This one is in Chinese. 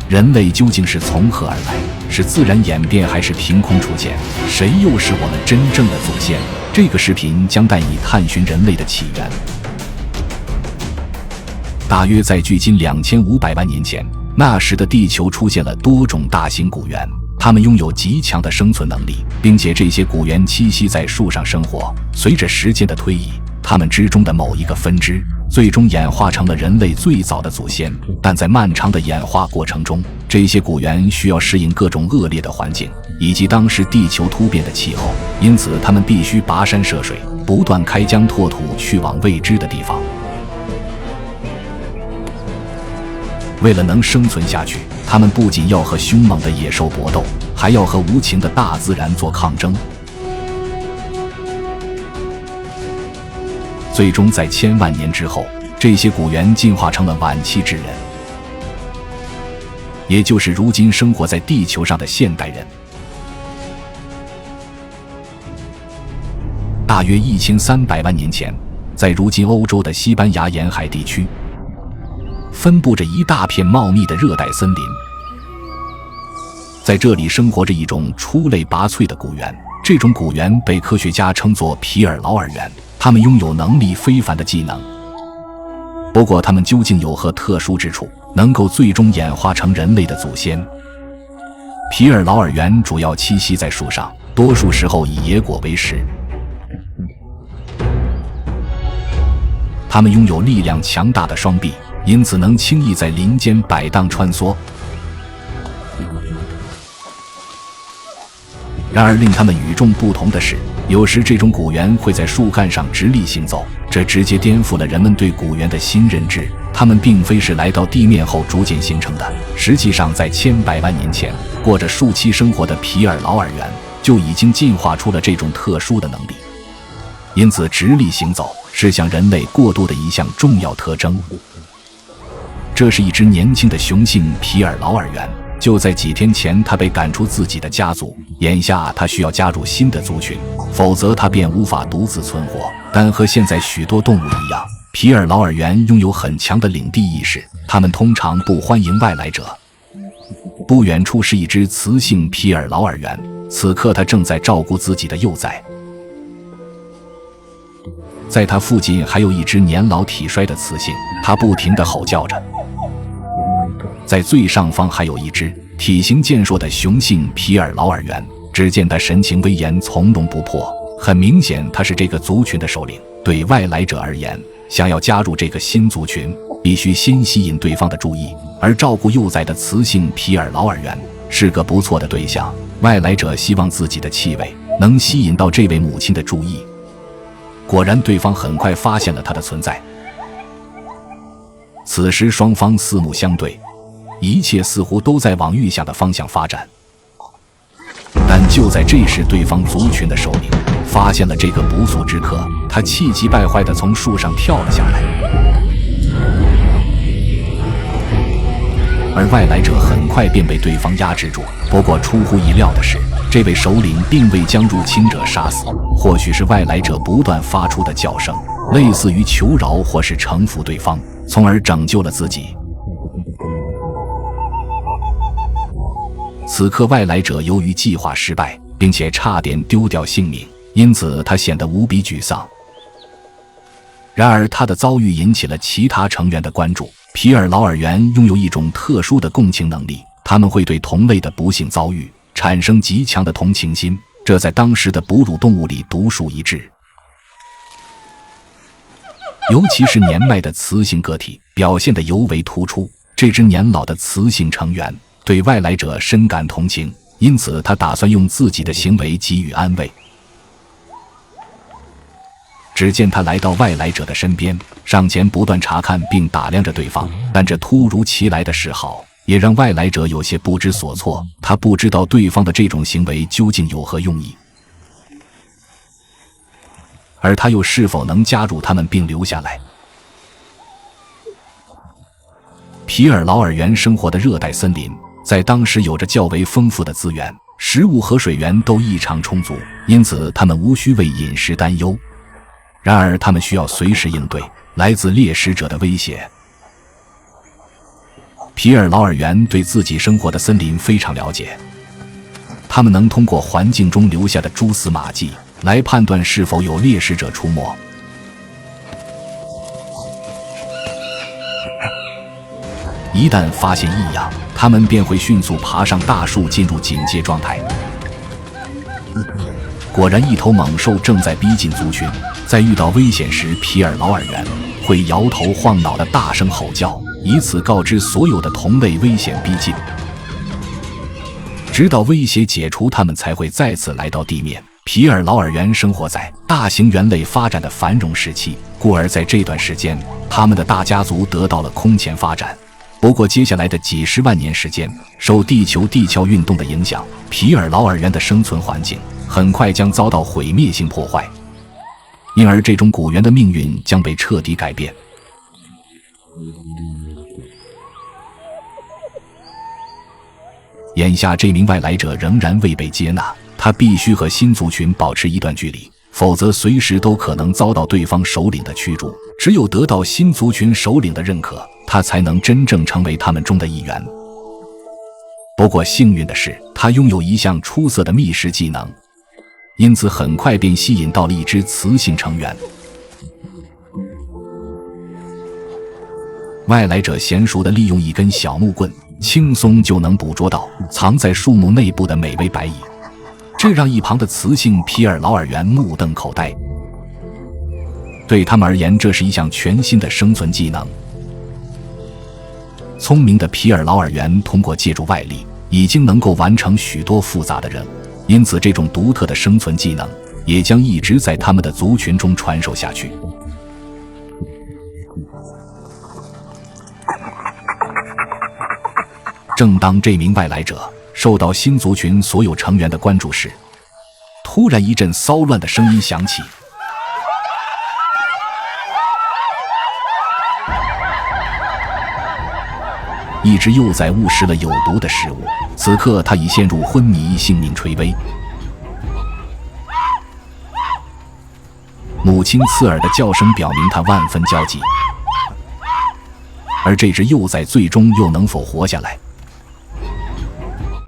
人类究竟是从何而来？是自然演变还是凭空出现？谁又是我们真正的祖先？这个视频将带你探寻人类的起源。大约在距今2500万年前，那时的地球出现了多种大型古猿，它们拥有极强的生存能力，并且这些古猿栖息在树上生活。随着时间的推移，它们之中的某一个分支最终演化成了人类最早的祖先。但在漫长的演化过程中，这些古猿需要适应各种恶劣的环境以及当时地球突变的气候，因此它们必须跋山涉水，不断开疆拓土，去往未知的地方。为了能生存下去，它们不仅要和凶猛的野兽搏斗，还要和无情的大自然做抗争。最终在千万年之后，这些古猿进化成了晚期智人，也就是如今生活在地球上的现代人。大约1300万年前，在如今欧洲的西班牙沿海地区，分布着一大片茂密的热带森林。在这里生活着一种出类拔萃的古猿，这种古猿被科学家称作皮尔劳尔猿，它们拥有能力非凡的技能。不过它们究竟有何特殊之处，能够最终演化成人类的祖先？皮尔劳尔猿主要栖息在树上，多数时候以野果为食。它们拥有力量强大的双臂，因此能轻易在林间摆荡穿梭。然而令它们与众不同的是，有时这种古猿会在树干上直立行走，这直接颠覆了人们对古猿的新认知。它们并非是来到地面后逐渐形成的，实际上在千百万年前，过着树栖生活的皮尔劳尔猿就已经进化出了这种特殊的能力。因此直立行走是向人类过渡的一项重要特征。这是一只年轻的雄性皮尔劳尔猿，就在几天前它被赶出自己的家族，眼下它需要加入新的族群，否则它便无法独自存活。但和现在许多动物一样，皮尔劳尔猿拥有很强的领地意识，它们通常不欢迎外来者。不远处是一只雌性皮尔劳尔猿，此刻它正在照顾自己的幼崽。在它附近还有一只年老体衰的雌性，它不停地吼叫着。在最上方还有一只体型健硕的雄性皮尔劳尔猿，只见它神情威严，从容不迫，很明显他是这个族群的首领。对外来者而言，想要加入这个新族群，必须先吸引对方的注意，而照顾幼崽的雌性皮尔劳尔猿是个不错的对象。外来者希望自己的气味能吸引到这位母亲的注意。果然对方很快发现了它的存在。此时双方四目相对，一切似乎都在往预想的方向发展。但就在这时，对方族群的首领发现了这个不速之客，他气急败坏地从树上跳了下来。而外来者很快便被对方压制住。不过出乎意料的是，这位首领并未将入侵者杀死，或许是外来者不断发出的叫声，类似于求饶或是臣服对方，从而拯救了自己。此刻外来者由于计划失败，并且差点丢掉性命，因此他显得无比沮丧。然而他的遭遇引起了其他成员的关注。皮尔劳尔猿拥有一种特殊的共情能力，他们会对同类的不幸遭遇产生极强的同情心，这在当时的哺乳动物里独树一帜。尤其是年迈的雌性个体表现得尤为突出。这只年老的雌性成员对外来者深感同情，因此他打算用自己的行为给予安慰。只见他来到外来者的身边，上前不断查看并打量着对方，但这突如其来的示好也让外来者有些不知所措，他不知道对方的这种行为究竟有何用意，而他又是否能加入他们并留下来。皮尔劳尔猿生活的热带森林在当时有着较为丰富的资源，食物和水源都异常充足，因此他们无需为饮食担忧。然而他们需要随时应对来自猎食者的威胁。皮尔劳尔猿对自己生活的森林非常了解，他们能通过环境中留下的蛛丝马迹来判断是否有猎食者出没。一旦发现异样，他们便会迅速爬上大树，进入警戒状态。果然，一头猛兽正在逼近族群，在遇到危险时，皮尔劳尔猿会摇头晃脑地大声吼叫，以此告知所有的同类危险逼近。直到威胁解除，他们才会再次来到地面。皮尔劳尔猿生活在大型猿类发展的繁荣时期，故而在这段时间，他们的大家族得到了空前发展。不过接下来的几十万年时间，受地球地壳运动的影响，皮尔劳尔猿的生存环境很快将遭到毁灭性破坏，因而这种古猿的命运将被彻底改变。眼下这名外来者仍然未被接纳，他必须和新族群保持一段距离，否则随时都可能遭到对方首领的驱逐。只有得到新族群首领的认可，他才能真正成为他们中的一员。不过幸运的是，他拥有一项出色的觅食技能，因此很快便吸引到了一支雌性成员。外来者娴熟地利用一根小木棍，轻松就能捕捉到藏在树木内部的美味白蚁，这让一旁的雌性皮尔劳尔猿目瞪口呆。对他们而言，这是一项全新的生存技能。聪明的皮尔劳尔猿通过借助外力，已经能够完成许多复杂的任务，因此这种独特的生存技能也将一直在他们的族群中传授下去。正当这名外来者受到新族群所有成员的关注时，突然一阵骚乱的声音响起。一只幼崽误食了有毒的食物，此刻它已陷入昏迷，性命垂危。母亲刺耳的叫声表明它万分焦急，而这只幼崽最终又能否活下来，